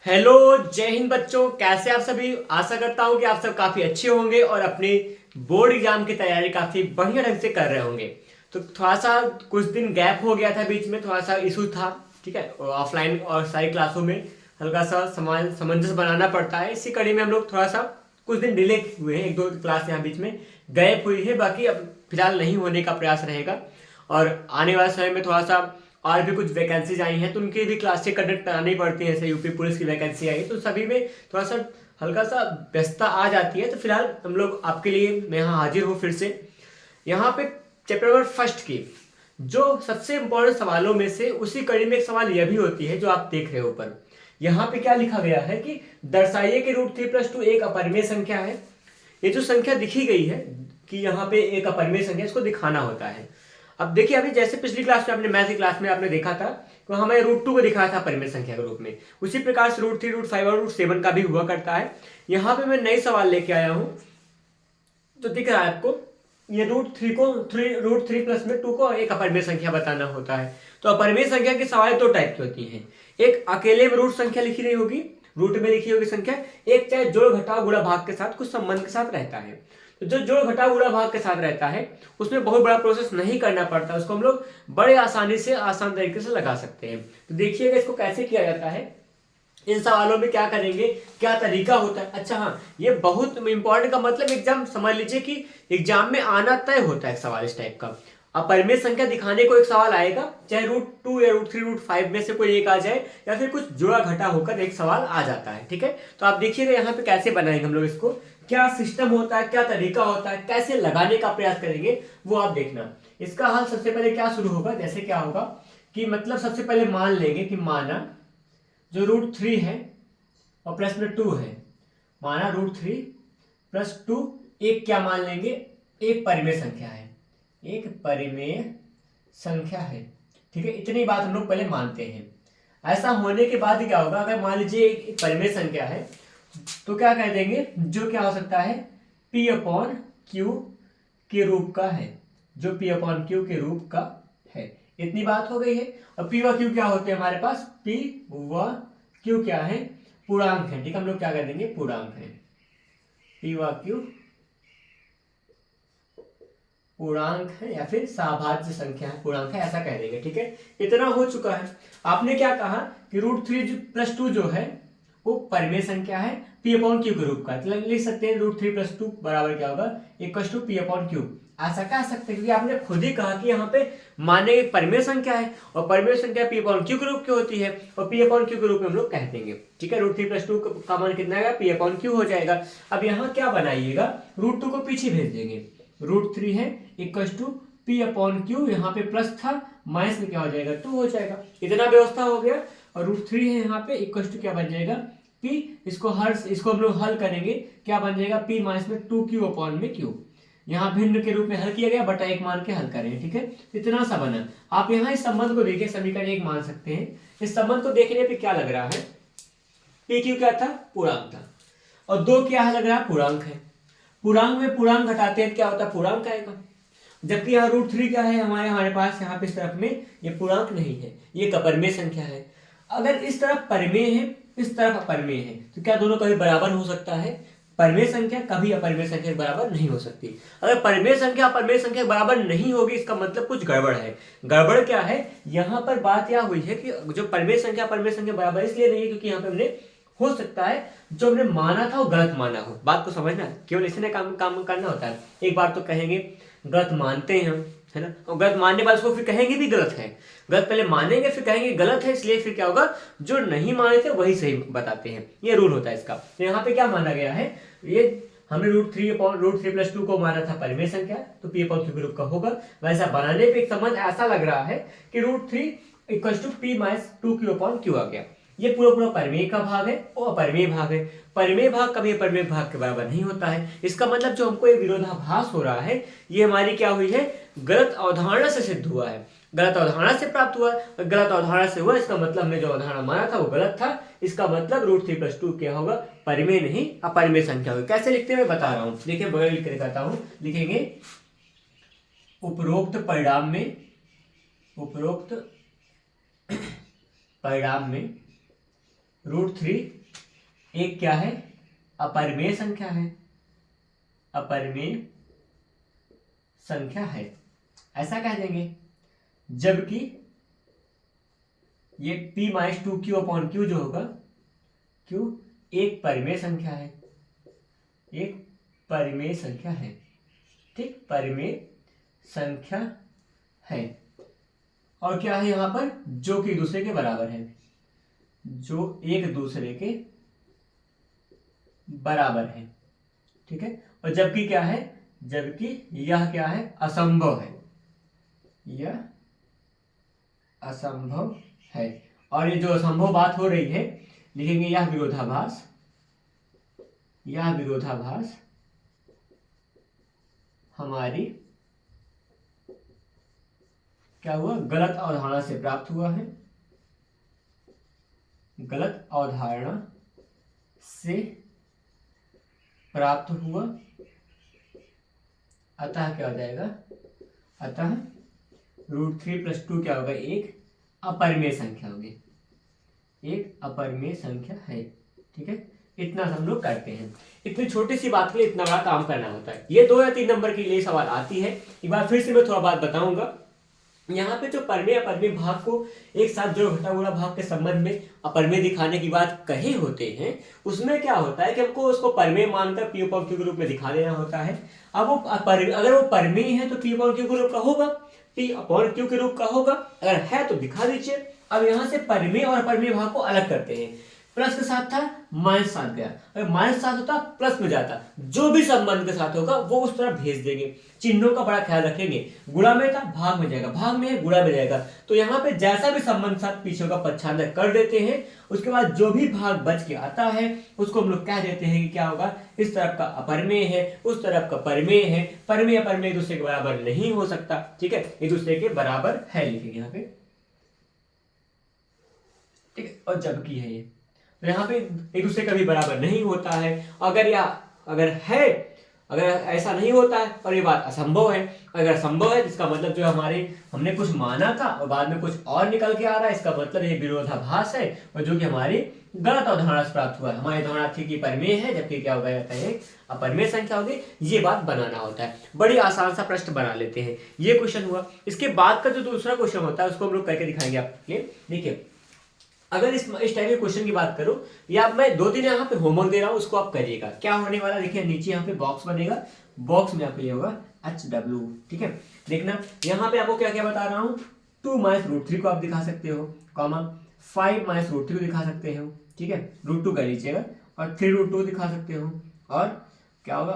Hello, जय हिंद बच्चों। कैसे आप सभी? आशा करता हूं कि आप सब काफी अच्छे होंगे और अपने बोर्ड एग्जाम की तैयारी काफी बढ़िया ढंग से कर रहे होंगे। तो थोड़ा सा कुछ दिन गैप हो गया था, बीच में थोड़ा सा इशू था। ठीक है, ऑफलाइन और सारी क्लासों में हल्का सा सामंजस्य बनाना पड़ता है। इसी कड़ी में हम लोग थोड़ा सा कुछ दिन डिले हुए हैं, एक दो क्लास यहाँ बीच में गैप हुई है। बाकी अब फिलहाल नहीं होने का प्रयास रहेगा और आने वाले समय में थोड़ा सा और भी कुछ वैकेंसीज आई हैं तो उनकी भी क्लासें कंडक्ट करानी पड़ती हैं। जैसे यूपी पुलिस की वैकेंसी आई है तो सभी में थोड़ा सा हल्का सा व्यस्तता आ जाती है। तो फिलहाल हम लोग आपके लिए मैं यहाँ हाजिर हूँ फिर से। यहाँ पे चैप्टर नंबर फर्स्ट की जो सबसे इंपॉर्टेंट सवालों में से उसी कड़ी में एक सवाल यह भी होती है जो आप देख रहे हो ऊपर। यहाँ पे क्या लिखा गया है कि दर्शाइए कि √3+2 एक अपरिमेय संख्या है। ये जो संख्या दिखी गई है कि यहाँ पे एक अपरिमेय संख्या, इसको दिखाना होता है। अब देखिए, अभी जैसे पिछली क्लास में आपने मैथ की क्लास में आपने देखा था तो हमें √2 को दिखाया था परिमेय संख्या के रूप में, उसी प्रकार से √3, √5 और √7 का भी हुआ करता है। यहाँ पे मैं नई सवाल लेके आया हूँ जो दिख रहा है आपको। ये √3 को √3+2 को एक अपरिमेय संख्या बताना होता है। तो अपरिमेय संख्या की सवाल दो टाइप की होती हैं। एक अकेले में रूट संख्या लिखी रही होगी, रूट में लिखी होगी संख्या। एक चाहे जोड़ घटाव गुणा भाग के साथ कुछ संबंध के साथ रहता है। तो जो जोड़ घटाव गुणा भाग के साथ रहता है उसमें बहुत बड़ा प्रोसेस नहीं करना पड़ता, उसको हम लोग बड़े आसानी से आसान तरीके से लगा सकते हैं। तो देखिएगा इसको कैसे किया जाता है, इन सवालों में क्या करेंगे, क्या तरीका होता है। अच्छा हाँ, ये बहुत इंपॉर्टेंट का मतलब एग्जाम समझ लीजिए कि एग्जाम में आना तय होता है सवाल इस टाइप का। अब परिमेय संख्या दिखाने को एक सवाल आएगा, चाहे √2 या √3, √5 में से कोई एक आ जाए या फिर कुछ जुड़ा घटा होकर एक सवाल आ जाता है। ठीक है, तो आप देखिएगा यहाँ पे कैसे बनाएंगे हम लोग इसको, क्या सिस्टम होता है, क्या तरीका होता है, कैसे लगाने का प्रयास करेंगे वो आप देखना। इसका हल सबसे पहले क्या शुरू होगा, जैसे क्या होगा कि मतलब सबसे पहले मान लेंगे कि माना जो √3 है और प्लस में 2 है, माना √3+2 एक क्या मान लेंगे, एक परिमेय संख्या है, एक परिमेय संख्या है। ठीक है, इतनी बात हम लोग पहले मानते हैं। ऐसा होने के बाद क्या होगा, अगर मान लीजिए एक परिमेय संख्या है तो क्या कह देंगे, जो क्या हो सकता है P/Q के रूप का है, जो P/Q के रूप का है। इतनी बात हो गई है। और P व Q क्या होते हैं हमारे पास, P व Q क्या है, पूर्णांक है। ठीक है, हम लोग क्या कर देंगे, पूर्णांक है। P व Q पूर्णांक है या फिर सहाभाज्य संख्या है, पूर्णांक है, ऐसा कह देंगे। ठीक है, इतना हो चुका है। आपने क्या कहा कि √3+2 जो है वो परिमेय संख्या है P/Q के रूप का। तो लिख सकते हैं √3+2 बराबर क्या होगा, = P/Q। ऐसा कह सकते हैं क्योंकि आपने खुद ही कहा कि यहाँ पे माने परिमेय संख्या है और परिमेय संख्या P/Q के रूप की होती है और P/Q के रूप में हम लोग कह देंगे। ठीक है, √3+2 का मान कितना आएगा, P/Q हो जाएगा। अब यहाँ क्या बनाइएगा, √2 को पीछे भेज देंगे, √3 है = P/Q, यहाँ पे प्लस था, माइनस में क्या हो जाएगा, 2 हो जाएगा। इतना व्यवस्था हो गया। और √3 है यहाँ पे = क्या बन जाएगा, P। इसको हम लोग हल करेंगे, क्या बन जाएगा, P माइनस में 2Q/Q। यहाँ भिन्न के रूप में हल किया गया, बटा 1 मान के हल करेंगे। ठीक है, इतना सा बना। आप यहाँ इस संबंध को देखिए, समीकरण 1 मान सकते हैं। इस संबंध को देखने पे क्या लग रहा है, PQ क्या था, पूर्णांक था, और 2 क्या है, लग रहा है पूर्णांक है। पूर्णांक में पूर्णांक घटाते हैं क्या होता है, पूर्णांक आएगा। जबकि यहाँ √3 क्या है, हमारे पास यहाँ पे इस तरफ में ये पूर्णांक नहीं है, ये अपरिमेय संख्या है। अगर इस तरफ परिमेय है, इस तरफ अपरिमेय है, तो क्या दोनों कभी बराबर हो सकता है, परिमेय संख्या कभी अपरिमेय संख्या के बराबर नहीं हो सकती। अगर परिमेय संख्या अपरिमेय संख्या के बराबर नहीं होगी, इसका मतलब कुछ गड़बड़ है। गड़बड़ क्या है, यहाँ पर बात यह हुई है कि जो परिमेय संख्या अपरिमेय संख्या बराबर इसलिए नहीं है क्योंकि यहाँ पे हमने, हो सकता है जो हमने माना था वो गलत माना हो। बात को समझना, केवल इसने काम करना होता है। एक बार तो कहेंगे गलत मानते हैं हम, है ना, और गलत मानने बाद उसको फिर कहेंगे भी गलत है। गलत पहले मानेंगे फिर कहेंगे गलत है, इसलिए फिर क्या होगा, जो नहीं माने थे वही सही बताते हैं। ये रूल होता है इसका। तो यहाँ पे क्या माना गया है, ये हमने √3+2 को माना था परिमेय संख्या, तो P/Q के रूप का होगा। वैसा बनाने पे एक संबंध ऐसा लग रहा है कि √3 = P माइनस 2Q/Q आ गया। ये पूरा पूरा परिमेय का भाग है और अपरिमेय भाग है। परिमेय भाग कभी अपरिमेय भाग के बराबर नहीं होता है। इसका मतलब जो हमको ये विरोधाभास हो रहा है, ये हमारी क्या हुई है, गलत अवधारणा से सिद्ध हुआ है, गलत अवधारणा से प्राप्त हुआ। गलत अवधारणा से हुआ, इसका मतलब हमने जो अवधारणा माना था वो गलत था। इसका मतलब √3+2 क्या होगा, परिमेय नहीं अपरिमेय संख्या होगी। कैसे लिखते हैं मैं बता रहा हूं, देखिए बगल लिख के दिखाता हूं। लिखेंगे उपरोक्त परिणाम में √3 एक क्या है, अपरिमेय संख्या है, अपरिमेय संख्या है, ऐसा कह देंगे। जबकि ये p-2q/q जो होगा, q एक परिमेय संख्या है, एक परिमेय संख्या है, ठीक, परिमेय संख्या है। और क्या है यहाँ पर, जो कि दूसरे के बराबर है, जो एक दूसरे के बराबर है, ठीक है। और जबकि क्या है, जबकि यह क्या है, असंभव है, यह असंभव है। और ये जो असंभव बात हो रही है, लिखेंगे यह विरोधाभास, यह विरोधाभास हमारी क्या हुआ, गलत अवधारणा से प्राप्त हुआ है, गलत अवधारणा से प्राप्त हुआ। अतः क्या हो जाएगा, अतः √3 + 2 क्या होगा, एक अपरिमेय संख्या होगी, एक अपरिमेय संख्या है, ठीक है। इतना हम लोग करते हैं। इतनी छोटी सी बात के लिए इतना बड़ा काम करना होता है। ये 2 या 3 नंबर के लिए सवाल आती है। एक बार फिर से मैं थोड़ा बात बताऊंगा। यहाँ पे जो परिमेय अपरिमेय भाग को एक साथ जो घटा गुणा भाग के संबंध में अपरिमेय दिखाने की बात कहे होते हैं, उसमें क्या होता है कि हमको उसको परिमेय मानकर p/q के रूप में दिखा देना होता है। अब वो अगर वो परिमेय है तो p/q के रूप का होगा, p/q के रूप का होगा, अगर है तो दिखा दीजिए। अब यहाँ से परिमेय और अपरिमेय भाग को अलग करते हैं। प्लस के साथ था, -7 गया, अगर -7 होता प्लस में जाता, जो भी संबंध के साथ होगा वो उस तरफ भेज देंगे। चिन्हों का बड़ा ख्याल रखेंगे। गुणा में था, भाग में जाएगा, भाग में है, गुणा में जाएगा। तो यहाँ पे जैसा भी संबंध साथ पीछे का पच्छादर कर देते हैं। उसके बाद जो भी भाग बच के आता है उसको हम लोग कह देते हैं कि क्या होगा, इस तरफ का अपरिमेय है, उस तरफ का परिमेय है। परिमेय अपरिमेय एक दूसरे के बराबर नहीं हो सकता, ठीक है, एक दूसरे के बराबर है, लिखेंगे यहाँ पे, ठीक है। और जबकि है ये, तो यहाँ पे एक दूसरे का भी बराबर नहीं होता है। अगर ऐसा नहीं होता है और ये बात असंभव है, अगर असंभव है इसका मतलब जो हमने कुछ माना था और बाद में कुछ और निकल के आ रहा है, इसका मतलब ये विरोधाभास है और जो कि हमारी गलत अवधारणा से प्राप्त हुआ है। हमारी धारणा थी कि परिमेय है, जबकि क्या हो जाता है, अपरिमेय संख्या होगी। ये बात बनाना होता है। बड़ी आसान सा प्रश्न बना लेते हैं। ये क्वेश्चन हुआ। इसके बाद का जो दूसरा क्वेश्चन होता है उसको हम लोग करके दिखाएंगे आपके लिए। देखिए, अगर इस टाइप के क्वेश्चन की बात करूं, या मैं 2 दिन यहाँ पे होमवर्क दे रहा हूं, उसको आप करिएगा। क्या होने वाला, देखिए नीचे यहाँ पे बॉक्स बनेगा, बॉक्स में आपके लिए होगा HW, ठीक है। देखना यहाँ पे आपको क्या क्या बता रहा हूँ, 2 - √3 को आप दिखा सकते हो, कॉमा 5 - √3 को दिखा सकते हो, ठीक है, √2 कर लीजिएगा, और 3 √2 दिखा सकते हो, और क्या होगा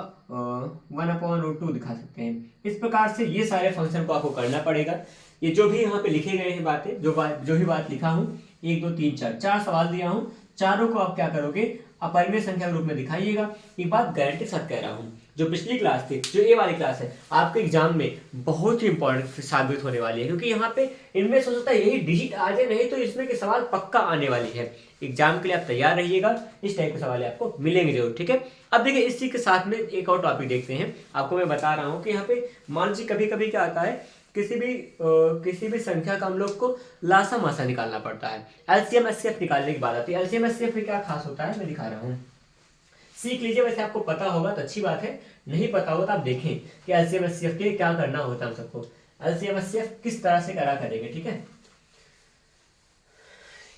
1/√2 दिखा सकते हैं। इस प्रकार से ये सारे फंक्शन को आपको करना पड़ेगा। ये जो भी यहाँ पे लिखे गए हैं बातें, जो भी बात लिखा हूँ, 1 2 3 4 सवाल दिया हूँ, चारों को आप क्या करोगे, अपरिमेय संख्या के रूप में दिखाइएगा। एक बात गारंटी के साथ कह रहा हूँ, जो पिछली क्लास थी, जो ये वाली क्लास है, आपके एग्जाम में बहुत ही इंपॉर्टेंट साबित होने वाली है। क्योंकि यहाँ पे इनमें सोच सकता है यही डिजिट आ जाए, नहीं तो इसमें के सवाल पक्का आने वाली है। एग्जाम के लिए आप तैयार रहिएगा, इस टाइप के सवाल आपको मिलेंगे जरूर, ठीक है। अब देखिए इसी के साथ में एक और टॉपिक देखते हैं। आपको मैं बता रहा हूँ कि यहाँ पे मान लीजिए कभी कभी क्या आता है, किसी भी संख्या का हम लोग को लासा मासा निकालना पड़ता है। एलसीएम एचसीएफ निकालने की बात आती है। एलसीएम एचसीएफ में क्या खास होता है, मैं दिखा रहा हूँ, सीख लीजिए। वैसे आपको पता होगा तो अच्छी बात है, नहीं पता होगा तो आप देखें कि एलसीएम एचसीएफ के लिए क्या करना होता है हम सबको। एलसीएम एचसीएफ किस तरह से करेंगे, ठीक है।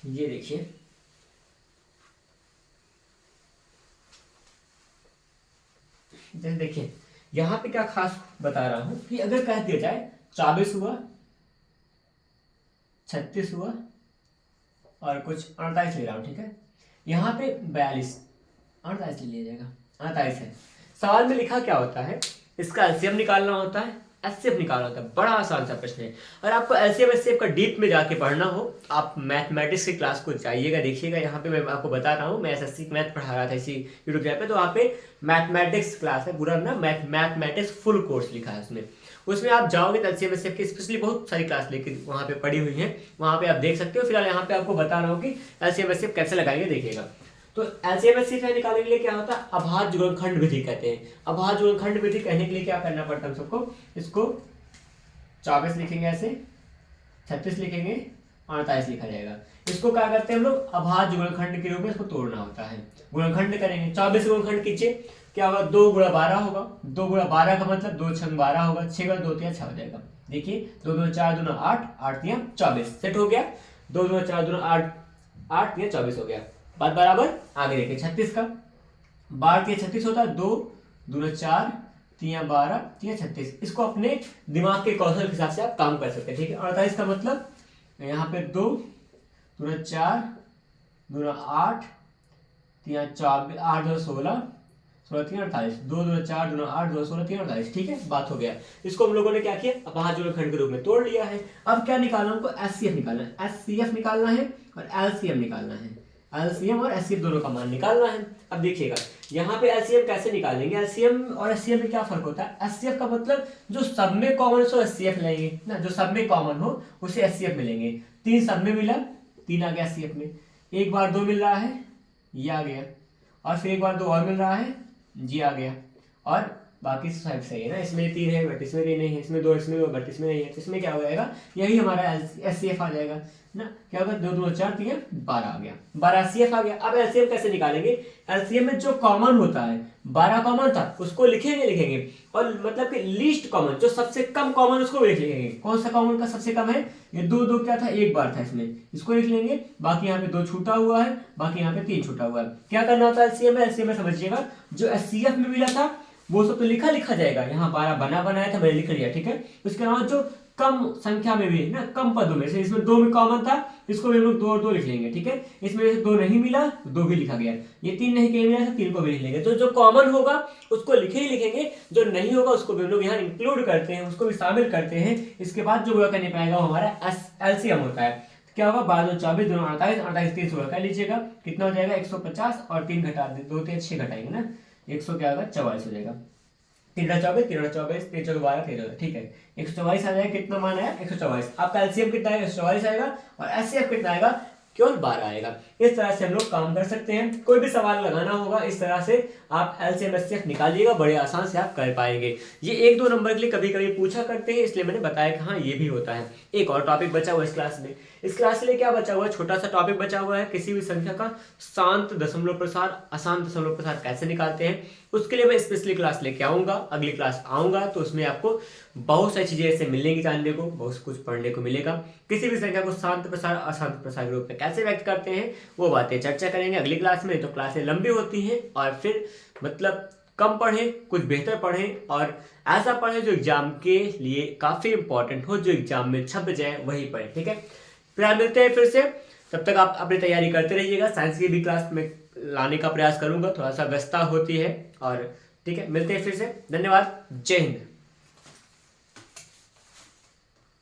ये देखिए, जैसे देखिए यहाँ पे क्या खास बता रहा हूं कि अगर कह दिया जाए 24 हुआ, 36 हुआ और कुछ 48 ले रहा हूं, ठीक है। यहाँ पे 42 48 ले लिया जाएगा, 48 है। सवाल में लिखा क्या होता है, इसका एलसीएम निकालना होता है, एचसीएफ निकालना होता है। बड़ा आसान सा प्रश्न है। अगर आपको एलसीएम एचसीएफ का डीप में जाके पढ़ना हो, आप मैथमेटिक्स की क्लास को जाइएगा, देखिएगा। यहाँ पे मैं आपको बता रहा हूँ, मैं एसएससी मैथ पढ़ा रहा था इसी यूट्यूब चैनल पे, तो वहाँ पे मैथमेटिक्स क्लास है, पूरा ना मैथमेटिक्स फुल कोर्स लिखा है उसमें आप जाओगे तो एलसीएम एचसीएफ की स्पेशली बहुत सारी क्लास लेके वहाँ पे पड़ी हुई है, वहाँ पे आप देख सकते हो। फिलहाल यहाँ पे आपको बता रहा हूँ कि एलसीएम एचसीएफ कैसे लगाएंगे, देखिएगा। तो एलसीएम एचसीएफ निकालने के लिए क्या होता है, अभाज्य गुणनखंड विधि कहते हैं। अभाज्य गुणनखंड विधि कहने के लिए क्या करना पड़ता है हम सबको, इसको 24 लिखेंगे ऐसे, 36 लिखेंगे 48 लिखा जाएगा। इसको क्या करते हैं हम लोग, अभाज्य गुणनखंड के रूप में इसको तोड़ना होता है। गुणनखंड करेंगे, 24 गुणनखंड कीजिए, क्या होगा 2 गुणा 12 होगा। 2 गुणा 12 का मतलब 2 छंग 12 होगा, 6 का 2 तिया 6 हो जाएगा। देखिए 2 2 4 2 8, 8 तिया 24 सेट हो गया। 2 2 4 2 8, 8 तिया 24 हो गया। बात बराबर। आगे देखिए 36 का, 12 तिया 36 होता है, 2 2 4 तिया 12 तिया 36। इसको अपने दिमाग के कौशल के हिसाब से आप काम कर सकते हैं, ठीक है। 48 का मतलब यहाँ पे 2 2 4 2 8 तिया 24, 8 2 16, 16 3 48, 2 2 4 2 8 2 16 3 48, ठीक है। बात हो गया। इसको हम लोगों ने क्या किया, अभाज्य गुणनखंड के रूप में तोड़ लिया है। अब क्या निकालना, हमको एचसीएफ निकालना है। एचसीएफ निकालना है और एलसीएम निकालना है। एलसीएम और एचसीएफ दोनों का मान निकालना है। अब देखिएगा यहाँ पे एलसीएम कैसे निकालेंगे। एलसीएम और एचसीएफ में क्या फर्क होता है। एचसीएफ का मतलब जो सब में कॉमन सो एचसीएफ लेंगे ना, जो सब में कॉमन हो उसे एचसीएफ में लेंगे। 3 सब में मिला, 3 आ गया एचसीएफ में। एक बार 2 मिल रहा है, ये आ गया, और फिर एक बार 2 और मिल रहा है, जी आ गया, और बाकी सब सही है ना। इसमें 3 है बट इसमें 3 नहीं है, इसमें 2 इसमें 2 बट इसमें नहीं है, तो इसमें क्या हो जाएगा, यही हमारा एचसीएफ आ जाएगा ना। क्या होगा 2 2 4 3 12 आ गया, 12 एचसीएफ आ गया। अब एलसीएम कैसे निकालेंगे। एलसीएम में जो कॉमन होता है, 12 कॉमन था उसको लिखेंगे, और मतलब कि लीस्ट कॉमन जो सबसे कम कॉमन उसको भी लिख लेंगे। कौन सा कॉमन का सबसे कम है, ये 2 2 क्या था, एक बार था इसमें, इसको लिख लेंगे। बाकी यहाँ पे 2 छूटा हुआ है, बाकी यहाँ पे 3 छूटा हुआ है। क्या करना होता है एलसीएम में। एलसीएम में समझिएगा जो एचसीएफ में मिला था वो सब तो लिखा जाएगा। यहाँ 12 बनाया था, मैंने लिख लिया, ठीक है। उसके अलावा जो कम संख्या में भी है ना, कम पदों में से, इसमें 2 में कॉमन था, इसको भी हम लोग 2 और 2 लिख लेंगे, ठीक है। इसमें 2 नहीं मिला, 2 भी लिखा गया। ये 3 नहीं कहीं मिला, 3 को भी लिख लेंगे। तो जो कॉमन होगा उसको लिखेंगे, जो नहीं होगा उसको भी हम लोग यहाँ इंक्लूड करते हैं, उसको भी शामिल करते हैं। इसके बाद जो गुणा करने पाएगा वो हमारा एलसीएम होता है। क्या होगा 12 24 2 48, 48 3 16 कर लीजिएगा, कितना हो जाएगा 150, और 3 घटा 2 3 6 घटाएंगे ना, 100 क्या होगा 44 हो जाएगा। 3 24 3 24 3 4 12 13, ठीक है। 144 आ जाएगा, कितना मान आया 144। आपका एलसीएम कितना आएगा 144 आएगा, और एचसीएफ कितना आएगा केवल 12 आएगा। इस तरह से हम लोग काम कर सकते हैं। कोई भी सवाल लगाना होगा इस तरह से आप एलसीएम एचसीएफ निकालिएगा, बड़े आसान से आप कर पाएंगे। ये 1-2 नंबर के लिए कभी कभी पूछा करते हैं, इसलिए मैंने बताया कि हाँ ये भी होता है। एक और टॉपिक बचा हुआ इस क्लास में। इस क्लास के लिए क्या बचा हुआ है, छोटा सा टॉपिक बचा हुआ है, किसी भी संख्या का शांत दशमलव प्रसार अशांत दशमलव प्रसार कैसे निकालते हैं। उसके लिए मैं स्पेशली क्लास लेके आऊंगा, अगली क्लास आऊंगा, तो उसमें आपको बहुत सारी चीजें ऐसे मिलेंगी, जानने को बहुत कुछ पढ़ने को मिलेगा। किसी भी संख्या को शांत प्रसार अशांत प्रसार के रूप में कैसे व्यक्त करते हैं वो बातें चर्चा करेंगे अगली क्लास में। तो क्लासें लंबी होती हैं, और फिर मतलब कम पढ़ें, कुछ बेहतर पढ़ें, और ऐसा पढ़ें जो एग्जाम के लिए काफी इंपॉर्टेंट हो, जो एग्जाम में छप जाए वही पढ़ें, ठीक है। फिर मिलते हैं फिर से, तब तक आप अपनी तैयारी करते रहिएगा। साइंस की भी क्लास में लाने का प्रयास करूंगा, थोड़ा सा व्यस्तता होती है, और ठीक है मिलते हैं फिर से। धन्यवाद, जय हिंद।